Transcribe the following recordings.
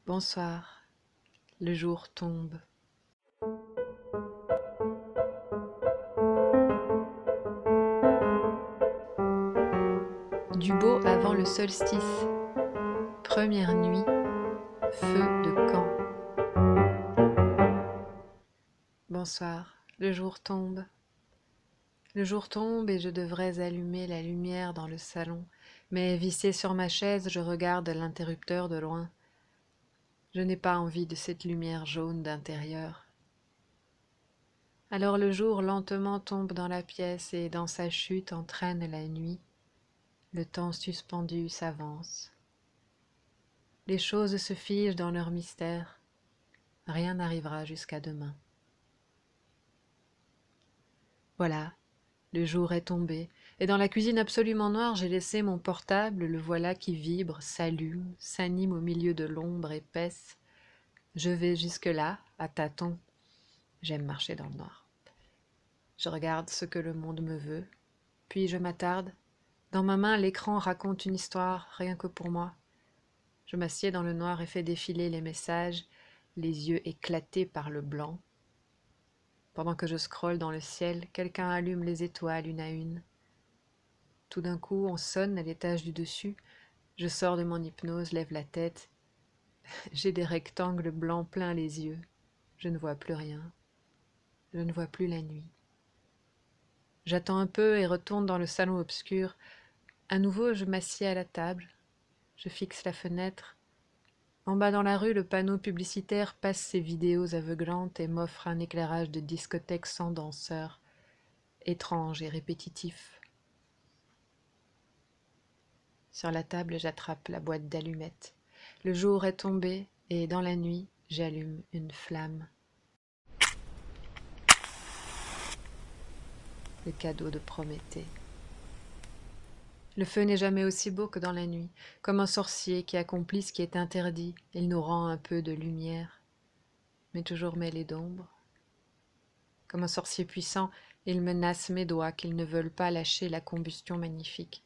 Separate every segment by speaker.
Speaker 1: Bonsoir, le jour tombe. Du beau avant le solstice, première nuit, feu de camp. Bonsoir, le jour tombe. Le jour tombe et je devrais allumer la lumière dans le salon, mais vissé sur ma chaise, je regarde l'interrupteur de loin. Je n'ai pas envie de cette lumière jaune d'intérieur. Alors le jour lentement tombe dans la pièce et dans sa chute entraîne la nuit. Le temps suspendu s'avance. Les choses se figent dans leur mystère. Rien n'arrivera jusqu'à demain. Voilà, le jour est tombé, et dans la cuisine absolument noire, j'ai laissé mon portable, le voilà qui vibre, s'allume, s'anime au milieu de l'ombre épaisse. Je vais jusque-là, à tâtons. J'aime marcher dans le noir. Je regarde ce que le monde me veut, puis je m'attarde. Dans ma main, l'écran raconte une histoire, rien que pour moi. Je m'assieds dans le noir et fais défiler les messages, les yeux éclatés par le blanc. Pendant que je scrolle dans le ciel, quelqu'un allume les étoiles une à une. Tout d'un coup, on sonne à l'étage du dessus. Je sors de mon hypnose, lève la tête. J'ai des rectangles blancs plein les yeux. Je ne vois plus rien. Je ne vois plus la nuit. J'attends un peu et retourne dans le salon obscur. À nouveau, je m'assieds à la table. Je fixe la fenêtre. En bas dans la rue, le panneau publicitaire passe ses vidéos aveuglantes et m'offre un éclairage de discothèque sans danseurs, étrange et répétitif. Sur la table, j'attrape la boîte d'allumettes. Le jour est tombé et dans la nuit, j'allume une flamme. Le cadeau de Prométhée. Le feu n'est jamais aussi beau que dans la nuit. Comme un sorcier qui accomplit ce qui est interdit, il nous rend un peu de lumière, mais toujours mêlée d'ombre. Comme un sorcier puissant, il menace mes doigts qu'ils ne veulent pas lâcher la combustion magnifique.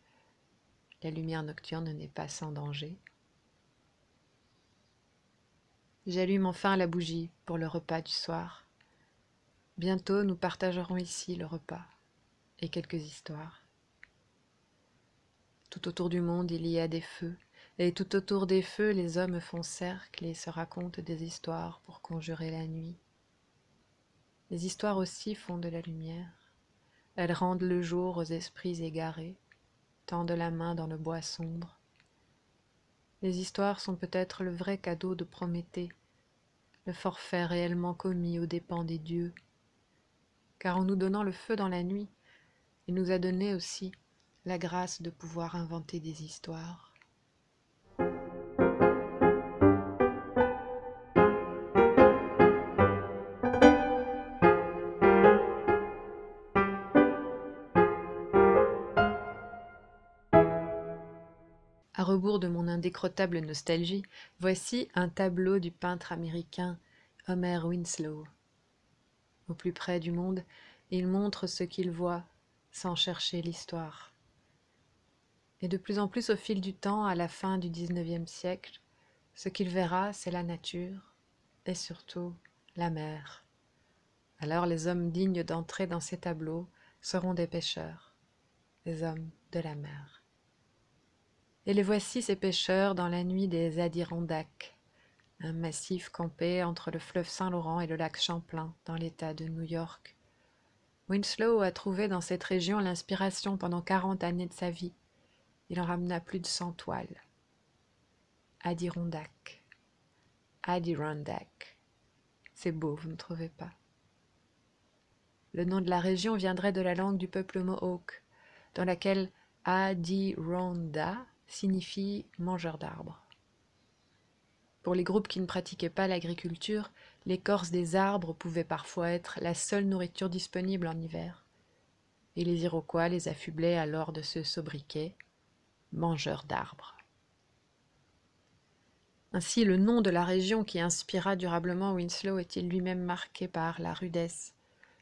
Speaker 1: La lumière nocturne n'est pas sans danger. J'allume enfin la bougie pour le repas du soir. Bientôt, nous partagerons ici le repas et quelques histoires. Tout autour du monde, il y a des feux, et tout autour des feux, les hommes font cercle et se racontent des histoires pour conjurer la nuit. Les histoires aussi font de la lumière. Elles rendent le jour aux esprits égarés, tendent la main dans le bois sombre. Les histoires sont peut-être le vrai cadeau de Prométhée, le forfait réellement commis aux dépens des dieux. Car en nous donnant le feu dans la nuit, il nous a donné aussi la grâce de pouvoir inventer des histoires. À rebours de mon indécrottable nostalgie, voici un tableau du peintre américain Homer Winslow. Au plus près du monde, il montre ce qu'il voit sans chercher l'histoire. Et de plus en plus au fil du temps, à la fin du XIXe siècle, ce qu'il verra, c'est la nature et surtout la mer. Alors les hommes dignes d'entrer dans ces tableaux seront des pêcheurs, des hommes de la mer. Et les voici ces pêcheurs dans la nuit des Adirondacks, un massif campé entre le fleuve Saint-Laurent et le lac Champlain dans l'État de New York. Winslow a trouvé dans cette région l'inspiration pendant 40 années de sa vie. Il en ramena plus de 100 toiles. Adirondack. Adirondack. C'est beau, vous ne trouvez pas? Le nom de la région viendrait de la langue du peuple Mohawk, dans laquelle Adironda signifie mangeur d'arbres. Pour les groupes qui ne pratiquaient pas l'agriculture, l'écorce des arbres pouvait parfois être la seule nourriture disponible en hiver. Et les Iroquois les affublaient alors de ce sobriquet, mangeurs d'arbres. Ainsi, le nom de la région qui inspira durablement Winslow est-il lui-même marqué par la rudesse,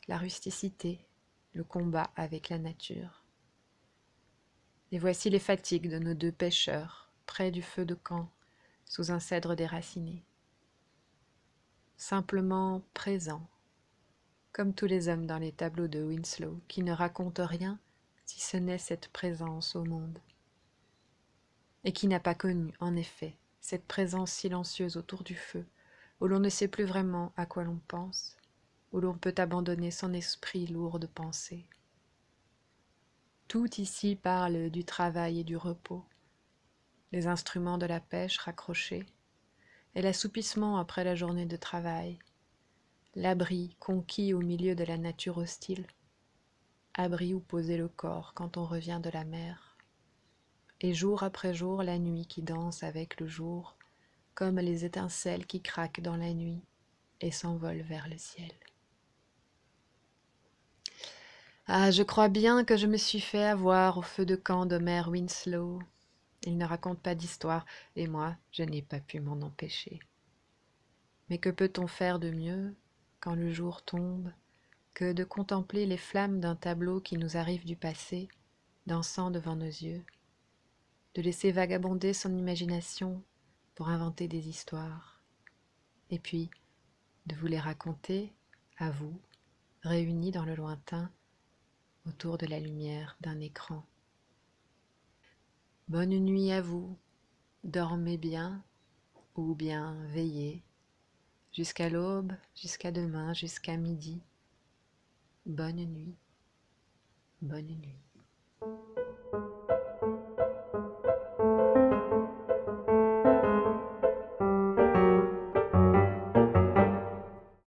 Speaker 1: la rusticité, le combat avec la nature. Et voici les fatigues de nos deux pêcheurs, près du feu de camp, sous un cèdre déraciné. Simplement présent, comme tous les hommes dans les tableaux de Winslow, qui ne racontent rien si ce n'est cette présence au monde, et qui n'a pas connu, en effet, cette présence silencieuse autour du feu, où l'on ne sait plus vraiment à quoi l'on pense, où l'on peut abandonner son esprit lourd de pensées. Tout ici parle du travail et du repos, les instruments de la pêche raccrochés, et l'assoupissement après la journée de travail, l'abri conquis au milieu de la nature hostile, abri où poser le corps quand on revient de la mer, et jour après jour la nuit qui danse avec le jour, comme les étincelles qui craquent dans la nuit et s'envolent vers le ciel. Ah, je crois bien que je me suis fait avoir au feu de camp d'Homer Winslow. Il ne raconte pas d'histoire, et moi, je n'ai pas pu m'en empêcher. Mais que peut-on faire de mieux, quand le jour tombe, que de contempler les flammes d'un tableau qui nous arrive du passé, dansant devant nos yeux, de laisser vagabonder son imagination pour inventer des histoires, et puis de vous les raconter, à vous, réunis dans le lointain, autour de la lumière d'un écran. Bonne nuit à vous, dormez bien, ou bien veillez, jusqu'à l'aube, jusqu'à demain, jusqu'à midi. Bonne nuit, bonne nuit.